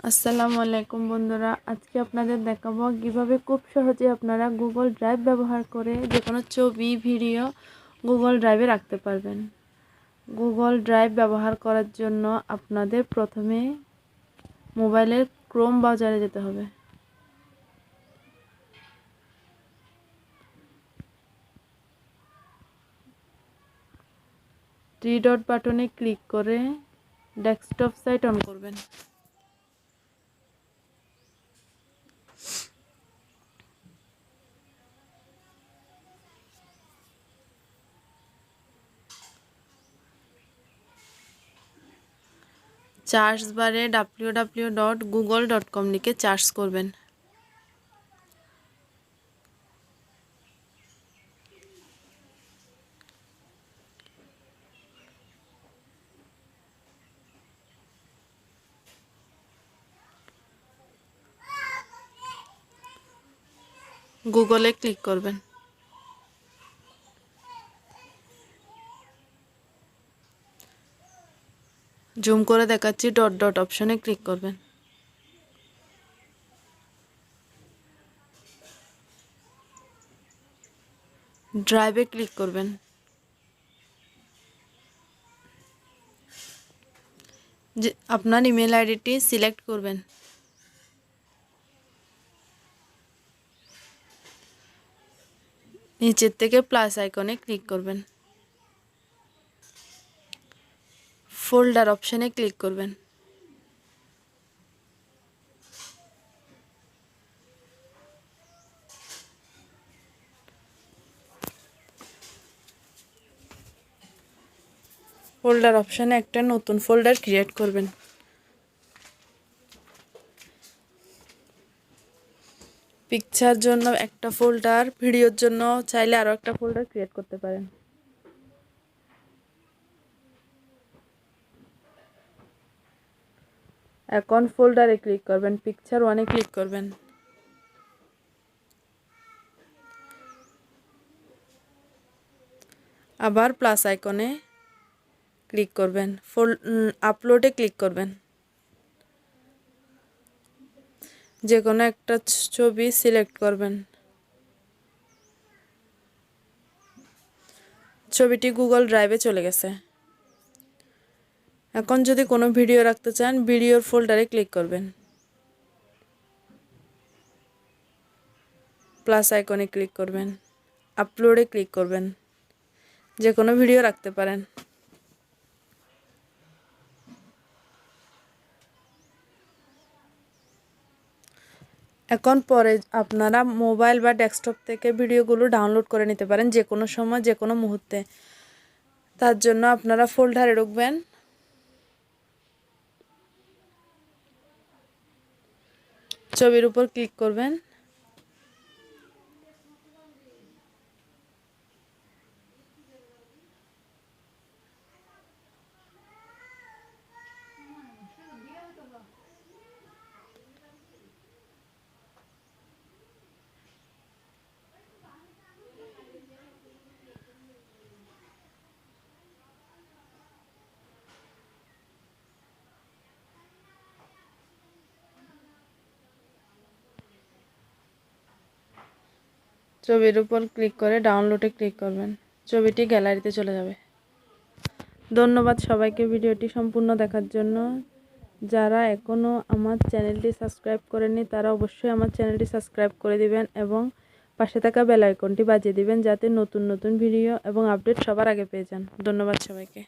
আসসালামু আলাইকুম বন্ধুরা, আজকে আপনাদের দেখাবো কিভাবে খুব সহজে আপনারা গুগল ড্রাইভ ব্যবহার করে যে কোনো ছবি ভিডিও গুগল ড্রাইভে রাখতে পারবেন। গুগল ড্রাইভ ব্যবহার করার জন্য আপনাদের প্রথমে মোবাইলের ক্রোম ব্রাউজারে যেতে হবে। থ্রি ডট বাটনে ক্লিক করে ডেস্কটপ সাইট অন করবেন। সার্চ বারে www.google.com লিখে সার্চ করবেন। গুগলে ক্লিক করবেন। জুম করে দেখাচ্ছি, ডট ডট অপশনে ক্লিক করবেন। ড্রাইভে ক্লিক করবেন। যে আপনার ইমেল আইডিটি সিলেক্ট করবেন। নিচের থেকে প্লাস আইকনে ক্লিক করবেন। ফোল্ডার অপশনে ক্লিক করবেন। ফোল্ডার অপশনে একটা নতুন ফোল্ডার ক্রিয়েট করবেন। পিকচার জন্য একটা ফোল্ডার, ভিডিওর জন্য চাইলে আরও একটা ফোল্ডার ক্রিয়েট করতে পারেন। এখন ফোল্ডারে ক্লিক করবেন, পিকচার ওয়ানে ক্লিক করবেন। আবার প্লাস আইকনে ক্লিক করবেন। আপলোডে ক্লিক করবেন। যে কোনো একটা ছবি সিলেক্ট করবেন। ছবিটি গুগল ড্রাইভে চলে গেছে। এখন যদি কোনো ভিডিও রাখতে চান, ভিডিওর ফোল্ডারে ক্লিক করবেন। প্লাস আইকনে ক্লিক করবেন। আপলোডে ক্লিক করবেন। যে কোনো ভিডিও রাখতে পারেন। এখন পরে আপনারা মোবাইল বা ডেস্কটপ থেকে ভিডিওগুলো ডাউনলোড করে নিতে পারেন যে কোনো সময়, যে কোনো মুহূর্তে। তার জন্য আপনারা ফোল্ডারে ঢুকবেন। ছবির উপর ক্লিক করবেন। ছবির উপর ক্লিক করে ডাউনলোডে ক্লিক করবেন। ছবিটি গ্যালারিতে চলে যাবে। ধন্যবাদ সবাইকে ভিডিওটি সম্পূর্ণ দেখার জন্য। যারা এখনও আমার চ্যানেলটি সাবস্ক্রাইব করেননি তারা অবশ্যই আমার চ্যানেলটি সাবস্ক্রাইব করে দিবেন এবং পাশে থাকা বেল আইকনটি বাজিয়ে দিবেন যাতে নতুন নতুন ভিডিও এবং আপডেট সবার আগে পেয়ে যান। ধন্যবাদ সবাইকে।